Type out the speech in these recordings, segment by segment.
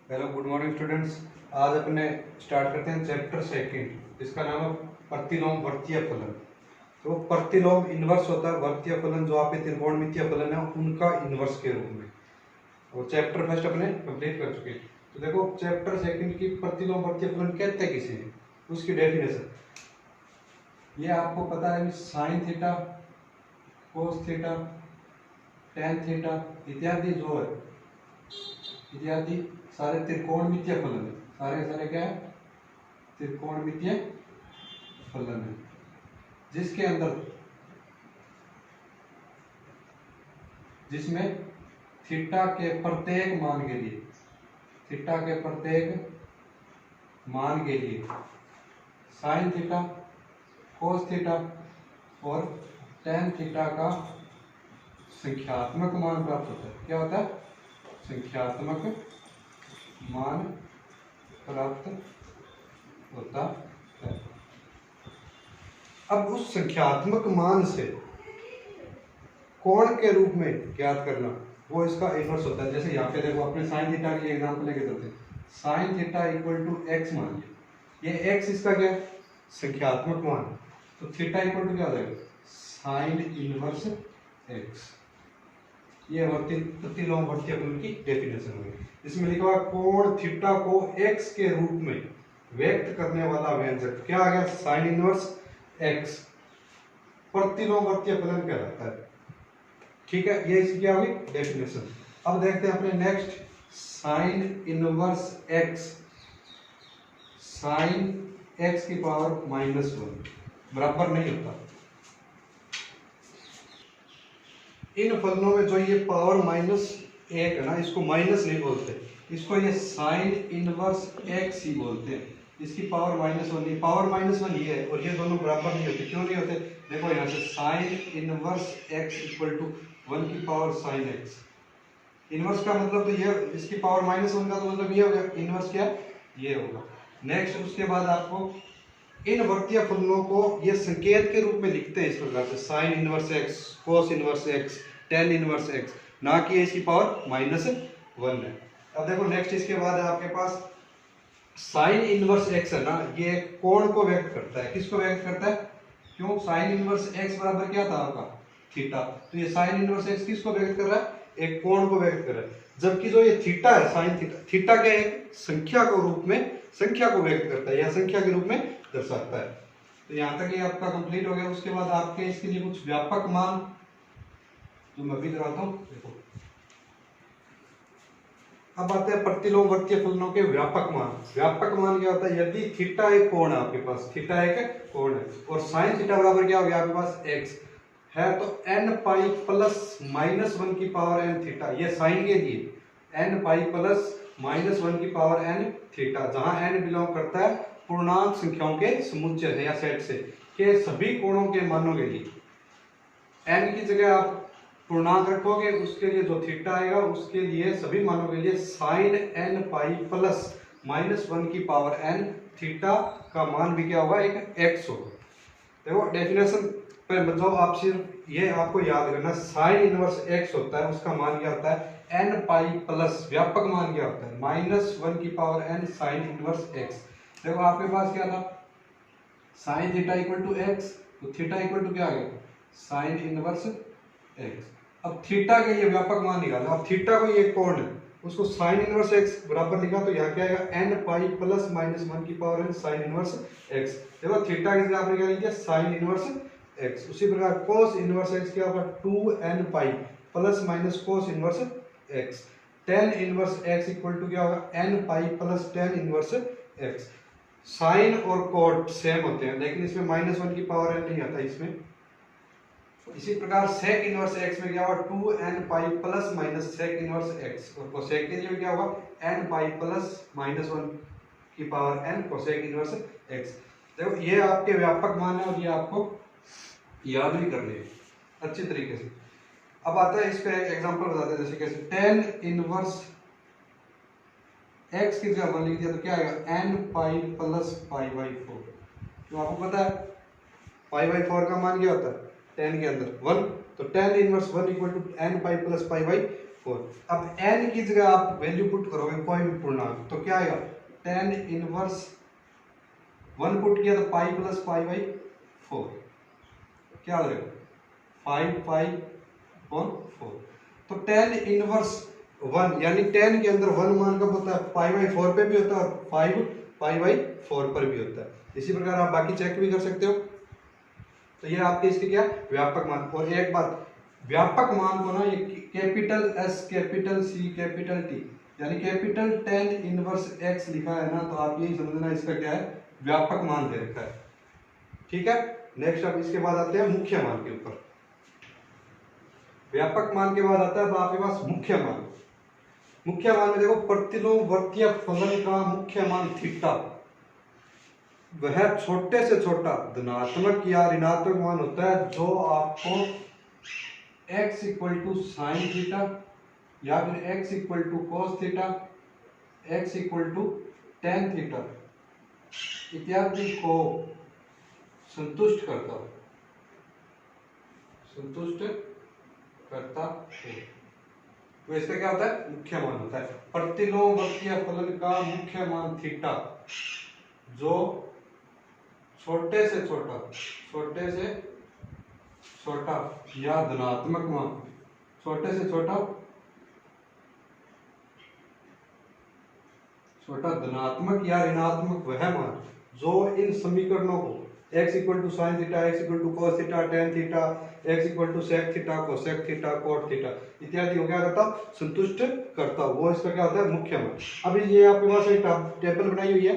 Hello, good morning students. आज अपने start करते हैं चैप्टर सेकंड, जिसका नाम है प्रतिलोम वर्तीय फलन। तो प्रतिलोम इनवर्स होता है वर्तीय फलन, जो आपके त्रिकोणमितीय फलन है उनका इनवर्स के रूप में। और चैप्टर फर्स्ट अपने कंप्लीट कर चुके हैं। तो देखो, चैप्टर सेकंड की प्रतिलोम वर्तीय फलन कहते हैं किसी ने, उसकी डेफिनेशन ये आपको पता है। Sine theta, cos theta, tan theta इत्यादि जो है, इत्यादि सारे त्रिकोणमितीय फलन है। सारे क्या है? त्रिकोणमितीय फलन है, जिसके अंदर जिसमें थीटा के प्रत्येक मान के लिए, थीटा के प्रत्येक मान के लिए साइन थीटा, कोस थीटा और टेन थीटा का संख्यात्मक मान प्राप्त होता है। क्या होता है? संख्यात्मक मान प्राप्त होता है। अब उस संख्यात्मक मान से कोण के रूप में ज्ञात करना, वो इसका इनवर्स होता है। जैसे यहाँ पे देखो, अपने साइन थीटा की एग्जांपल लेके चलते हैं। Sine theta equal to X मान लिया, ये एक्स इसका क्या है? संख्यात्मक मान। तो थीटा इक्वल टू क्या हो जाएगा? Sign inverse x. ये प्रतिलोम वर्तीय फलन की डेफिनेशन हुई। इसमें लिखा हुआ कोण थीटा को एक्स के रूप में व्यक्त करने वाला व्यंजक क्या आ गया? साइन इनवर्स एक्स प्रतिलोम वर्तीय फलन कहलाता है। ठीक है, ये इसकी क्या हुई? डेफिनेशन। अब देखते हैं अपने next, sign inverse x. Sine x की पावर -1 बराबर नहीं होता। इन फलनों में जो ये पावर -1 है ना, इसको माइनस नहीं बोलते, इसको ये साइन इनवर्स एक्स ही बोलते हैं। इसकी पावर -1 नहीं, पावर -1 ये है, और ये दोनों बराबर नहीं होते। क्यों नहीं होते? देखो यहाँ से sine inverse X equal to 1 की पावर साइन एक्स। इनवर्स का मतलब तो ये, इसकी पावर -1 का तो मतलब ये हो गया। इनवर्स क्या? ये होगा। नेक्स्ट, उसके बाद आपको इन वर्तीय फलनों को ये संकेत के रूप में लिखते हैं इस प्रकार से, sine inverse x, cos inverse x, tan inverse x, ना कि इसकी पावर -1 है। अब देखो नेक्स्ट, इसके बाद है आपके पास साइन इनवर्स एक्स है ना, ये कोण को व्यक्त करता है। किसको व्यक्त करता है? क्यों? साइन इनवर्स एक्स बराबर क्या था आपका? थीटा। तो ये साइन इनवर्स एक्स किसको व्यक्त कर रहा है? एक कोण को व्यक्त कर रहा है। जबकि जो ये थीटा है, साइन थीटा, थीटा के एक संख्या को रूप में, संख्या को व्यक्त करता है या संख्या के रूप में दर्शाता है। तो यहाँ तक ये आपका कंप्लीट हो गया। उसके बाद आपके इसके लिए कुछ व्यापक मान जो मैं भी कराता हूँ। देखो, अब आते हैं प्रतिलोम वर्तीय फलनों के व्यापक मान। व्यापक मान क्या होता है? यदि थीटा एक कोण है आपके पास, थीटा एक कोण है, और साइन थीटा बराबर क्या हो गया आपके पास? एक्स है, तो n पाई प्लस -1 की पावर n थीटा, ये साइन के लिए n पाई प्लस -1 की पावर n थीटा, जहां n बिलोंग करता है पूर्णांक संख्याओं के समुच्चय से या सेट से, के सभी कोणों के मानों के लिए। n की जगह आप पूर्णांक रखोगे, उसके लिए जो थीटा आएगा उसके लिए सभी मानों के लिए साइन n पाई प्लस -1 की पावर n थीटा का मान भी क्या होगा? एक x होगा। देखो डेफिनेशन पे बताओ, आप सिर्फ ये आपको याद करना, साइन इनवर्स x होता है, उसका मान क्या होता है? n पाई प्लस, व्यापक मान क्या होता है? -1 की power n sine inverse x। देखो आपके पास क्या था? Sine theta equal to x, तो थीटा इक्वल टू क्या आ गया? Sine inverse x। अब थीटा के लिए व्यापक मान निकाला। अब थीटा को ये कोण है, उसको साइन इनवर्स x बराबर लिखा, तो यहाँ क्या आएगा? n पाई प्लस -1 की power n sine inverse x। देखो थीटा की जगह आपने क्या लिख दिया? Sine inverse x। उसी प्रकार कोस इनवर्स x क्या होगा? 2n pi plus minus cos inverse x। Tan inverse x equal to क्या होगा? n pi plus tan inverse x। Sine और कोट सेम होते हैं, लेकिन इसमें -1 की पावर n नहीं आता इसमें। इसी प्रकार सेक इनवर्स x में क्या होगा? 2n pi plus minus sec inverse x, और कोसेक के लिए क्या होगा? n पाई प्लस -1 की power n cosec inverse x। देखो ये आपके व्यापक मान है, और ये आपको याद भी करने हैं अच्छी तरीके से। अब आता है इस पे एक एग्जांपल बताते हैं, जैसे कैसे टेन इनवर्स x की जगह लिख दिया तो क्या आएगा? n pi plus pi by 4। तो आपको पता है पाई बाई 4 का मान क्या होता है? 10 के अंदर 1, तो 10 inverse 1 equal to n pi plus pi by 4। अब n की जगह आप वैल्यू पुट करोगे कोई भी पूर्णांक तो क्या आएगा, tan इनवर्स 1 पुट किया तो पाई प्लस पाई बाई 4, क्या हो जाएगा 5 पाई अपॉन 4। तो tan इनवर्स 1 यानी tan के अंदर 1 मान कब होता है, पाई बाई 4 पे भी होता है और 5 पाई बाई 4 पर भी होता है। इसी प्रकार आप बाकी चेक भी कर सकते हो। तो ये आपके इसके क्या व्यापक मान। और एक बात, व्यापक मान को ना ये capital S capital C capital T यानी कैपिटल tan इनवर्स x लिखा है ना, तो आप यही समझना इसका क्या है व्यापक मान दे रखा है। ठीक है, नेक्स्ट अब इसके बाद आते हैं मुख्य मान के ऊपर। व्यापक मान के बाद आता है आपके पास मुख्य मान। मुख्य मान में देखो प्रतिलोमवर्तीय फलन का मुख्य मान थीटा, वह छोटे से छोटा धनात्मक या ऋणात्मक मान होता है जो आपको x equal to sine theta या फिर x equal to cos theta, x equal to tan theta इत्यादि को संतुष्ट करता हो, संतुष्ट करता है। तो इसका क्या होता है मुख्य मान होता है। प्रतिलोमवर्तीय फलन का मुख्य मान थीटा जो छोटे से छोटा या धनात्मक मान, छोटे से छोटा धनात्मक या ऋणात्मक वह मान जो इन समीकरणों को x equal to sine theta, x equal to cos theta, tan theta, x equal to sec theta, cosec theta, cot theta इत्यादि को क्या करता संतुष्ट करता, वो इसका क्या होता है मुख्य मान। अभी ये आपके पास एक टेबल बनाई हुई है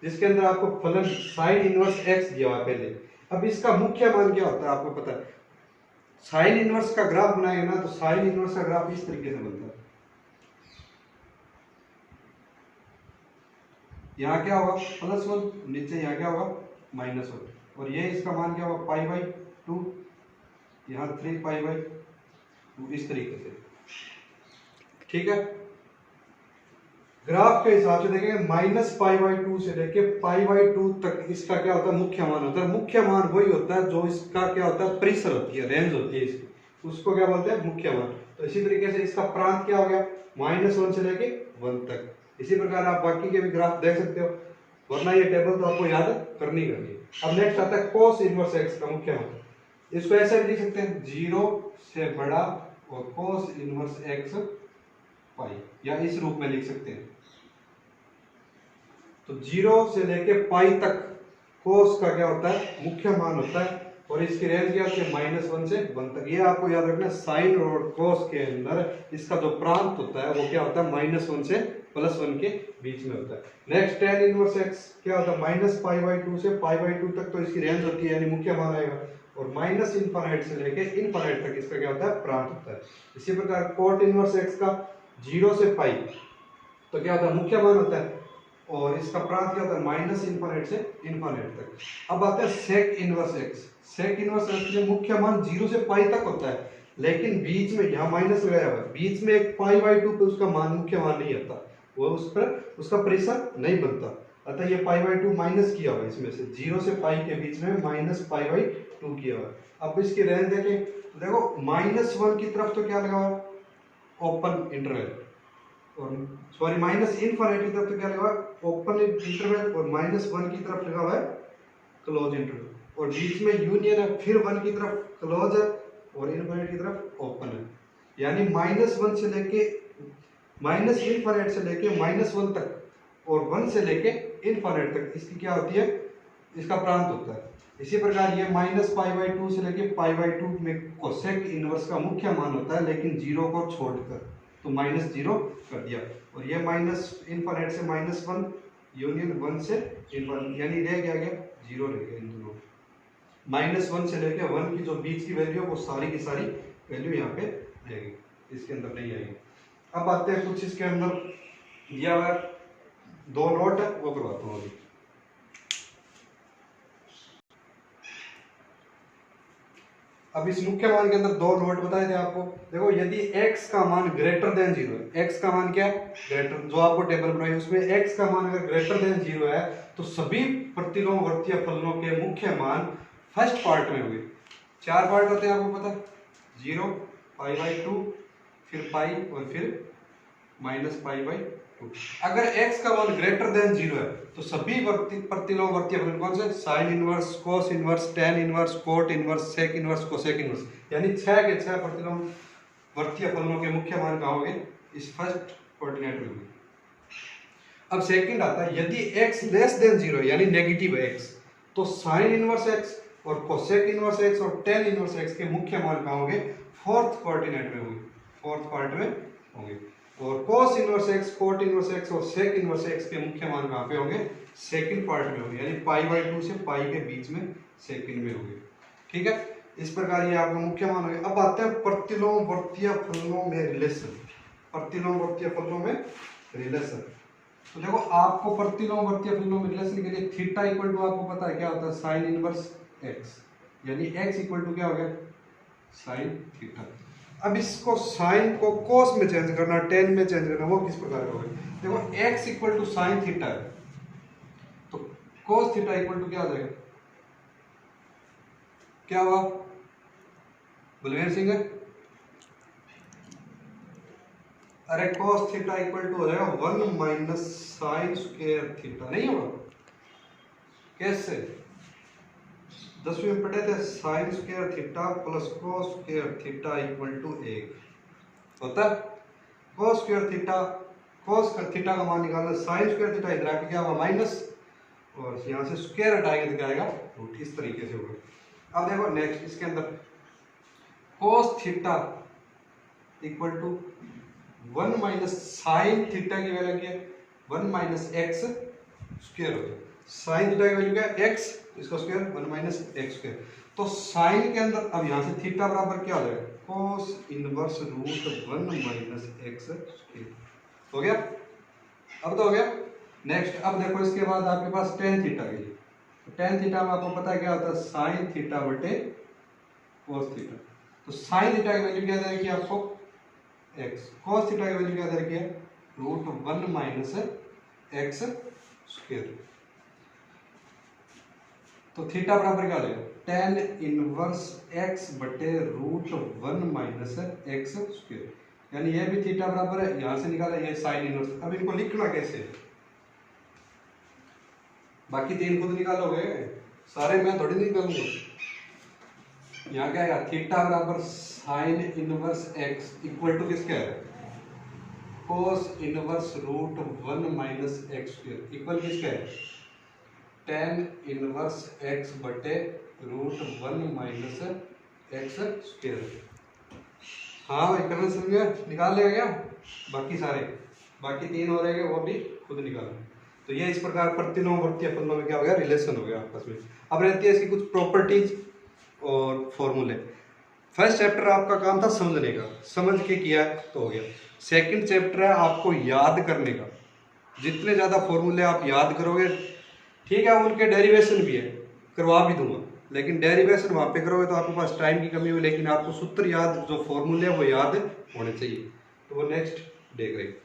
जिसके अंदर आपको फलन साइन इनवर्स x दिया हुआ है पहले। अब इसका मुख्य मान क्या होता है आपको पता है, साइन इनवर्स का ग्राफ बनाएंगे ना तो साइन इनवर्स का ग्राफ इस तरीके से बनता है। यहाँ क्या होगा +1, नीचे यहाँ क्या होगा -1 और ये इसका मान क्या होगा पाई बाई 2, यहाँ 3 पाई बाई 2 इस तरीके से। ठीक है, ग्राफ के हिसाब से देखेंगे -π/2 से लेके π/2 तक इसका क्या होता है मुख्य मान होता है। मुख्य मान वही होता है जो इसका क्या होता है परिसर होती है, रेंज होती है इसकी, उसको क्या बोलते हैं मुख्य मान। तो इसी तरीके से इसका प्रांत क्या हो गया -1 से लेके 1 तक। इसी प्रकार आप बाकी के भी ग्राफ देख सकते हो, वरना ये टेबल तो आपको याद करनी है। अब नेक्स्ट आता है कोस इनवर्स x का मुख्य मान। इसको ऐसे भी लिख सकते हैं 0 से बड़ा और कोस इनवर्स x पाई, या इस रूप में लिख सकते हैं। तो 0 से लेके पाई तक कोस का क्या होता है मुख्य मान होता है और इसकी रेंज क्या होती है -1 से 1 तक। ये आपको याद रखना है, साइन और कोस के अंदर इसका जो प्रांत होता है वो क्या होता है -1 से +1 के बीच में होता है। नेक्स्ट tan इनवर्स x क्या होता है -π/2 से π/2 तक, तो इसकी रेंज होती है यानी मुख्य मान आएगा। और -∞ से लेके इनफाइनाइट तक इसका क्या होता है प्रांत होता है। इसी प्रकार कोट इनवर्स x का 0 से पाई तो क्या होता है मुख्य मान होता है और इसका प्रांत क्या होता है -∞ से इनफाइनाइट तक। अब आता है sec inverse x। Sec inverse x में मुख्य मान 0 से पाई तक होता है, लेकिन बीच में यहाँ माइनस लगाया हुआ है, बीच में एक π/2 पे उसका मान मुख्य मान नहीं आता, वो उस पर उसका परिसर नहीं बनता। अतः ये π/2 माइनस किया हुआ है, इसमें से 0 से पाई के बीच में -π/2 किया हुआ है। अब इसकी रेंज देखें तो देखो -1 की तरफ तो क्या लगा हुआ ओपन इंटरवल, और सॉरी -∞ की तरफ तो क्या लगा हुआ ओपन इंटरवल, और -1 की तरफ लगा हुआ है क्लोज इंटरवल, और बीच में यूनियन है, फिर 1 की तरफ क्लोज है और इनफिनिटी की तरफ ओपन है। यानी -1 से लेके -∞ से लेके -1 तक और 1 से लेके इनफिनिट तक इसकी क्या होती है इसका प्रांत होता है। इसी प्रकार ये -π/2 से लेके π/2 में कोसेक इनवर्स का मुख्य मान होता है, लेकिन 0 को छोड़कर, तो -0 कर दिया। और ये -∞ से -1 यूनियन 1 से इनफिनिट, यानी रह गया 0 रह गया इन दोनों। -1 से लेके 1 की जो बीच की वैल्यू है वो सारी की सारी वैल्यू यहाँ पे रहेगी, इसके अंदर नहीं आएगी। अब आते हैं कुछ इसके अंदर दिया हुआ 2 नोट है वो करवाता हूँ अभी। अब इस मुख्य मान के अंदर 2 नोट बताए थे आपको। देखो यदि x का मान ग्रेटर देन 0 है, x का मान क्या है ग्रेटर, जो आपको टेबल बनाई उसमें x का मान अगर ग्रेटर देन 0 है तो सभी प्रतिलोमवर्तीय फलनों के मुख्य मान फर्स्ट पार्ट में हुए। 4 पार्ट होते हैं आपको पता, 0, π/2, फिर पाई और फिर माइनस पाई बाई 2। अगर x का मान ग्रेटर देन 0 है तो सभी प्रतिलोम वर्तीय फलन कौन से, sine inverse, cos inverse, tan inverse, cot inverse, sec inverse, cosec inverse, यानी 6 के 6 प्रतिलोम वर्तीय फलनों के मुख्य मान कहाँ होंगे, इस फर्स्ट कोऑर्डिनेट में होंगे। अब सेकंड आता है, यदि x लेस देन 0 यानी नेगेटिव है x, तो साइन इनवर्स x और कोसेक इनवर्स x और टेन इनवर्स x के मुख्य मान कहाँ होंगे, फोर्थ कोऑर्डिनेट में होंगे, फोर्थ पार्ट में होंगे। और कोस inverse x, cot inverse x और सेक इनवर्स x के मुख्य मान कहाँ पे होंगे, सेकंड पार्ट में होंगे, यानी पाई बाई 2 से पाई के बीच में सेकंड में होंगे। ठीक है, इस प्रकार ये आपका मुख्य मान होंगे। अब आते हैं प्रतिलोम वर्तीय फलनों में रिलेशन, प्रतिलोम वर्तीय फलनों में रिलेशन। तो देखो आपको प्रतिलोम वर्तीय फलनों में रिलेशन के लिए थीटा इक्वल टू आपको पता है क्या होता है, साइन इनवर्स x, यानी x इक्वल टू क्या हो गया, साइन थीटा। अब इसको साइन को कोस में चेंज करना, टेन में चेंज करना, वो किस प्रकार होगा, देखो x equal to sine theta है तो कोस थीटा इक्वल टू क्या हो जाएगा, क्या हुआ बलवीर सिंह, अरे कोस थीटा इक्वल टू हो जाएगा 1 माइनस साइन स्क्वायर थीटा, नहीं होगा, कैसे, 10वीं में पढ़े थे sine square theta plus cos square theta equal to 1 होता है। Cos square theta, cos theta का मान निकालना, साइन स्क्वायर थीटा इधर आके क्या होगा माइनस, और यहाँ से स्क्वायर हटाएंगे तो क्या आएगा रूट, इस तरीके से होगा। अब देखो नेक्स्ट इसके अंदर cos theta equal to 1 minus sine theta की वैल्यू क्या है, 1 माइनस एक्स स्क्वायर होता है, साइन थीटा की वैल्यू क्या है x, इसका स्क्वायर 1 माइनस एक्स स्क्वायर। तो साइन के अंदर अब यहाँ से थीटा बराबर क्या हो जाएगा, cos inverse root 1 minus X square, हो गया, अब तो हो गया। नेक्स्ट अब देखो इसके बाद आपके पास टेन थीटा की, टेन थीटा में आपको पता है क्या होता है, साइन थीटा बटे कोस थीटा। तो साइन थीटा की वैल्यू क्या दे रखी है आपको x, कोस थीटा की वैल्यू क्या दे रखी है रूट 1 माइनस एक्स स्क्वायर। तो थीटा बराबर क्या हो जाएगा, टेन इनवर्स x बटे रूट 1 माइनस एक्स स्क्वायर, यानी ये भी थीटा बराबर है, यहां से निकाला ये साइन इनवर्स। अब इनको लिखना कैसे है, बाकी तीन खुद निकालोगे, सारे मैं थोड़ी निकालूंगा। यहाँ क्या है, थीटा बराबर sine inverse x equal to किसका है, cos inverse root 1 minus X square equal किसका है, टेन इनवर्स x बटे रूट 1 माइनस एक्स स्क्वायर। हाँ भाई करना समझ निकाल लेगा क्या, बाकी सारे, बाकी तीन हो रहेंगे वो भी खुद निकालना। तो ये इस प्रकार प्रतिलोम वर्तीय फलनों में क्या हो गया, रिलेशन हो गया आपस में। अब रहती है इसकी कुछ प्रॉपर्टीज और फॉर्मूले। फर्स्ट चैप्टर आपका काम था समझने का, समझ के किया तो हो गया। सेकंड चैप्टर है आपको याद करने का, जितने ज़्यादा फॉर्मूले आप याद करोगे, ठीक है उनके डेरिवेशन भी है, करवा भी दूंगा, लेकिन डेरिवेशन वहाँ पे करोगे तो आपके पास टाइम की कमी हुई, लेकिन आपको सूत्र याद, जो फॉर्मूले वो याद होने चाहिए। तो वो नेक्स्ट देख रहे हैं।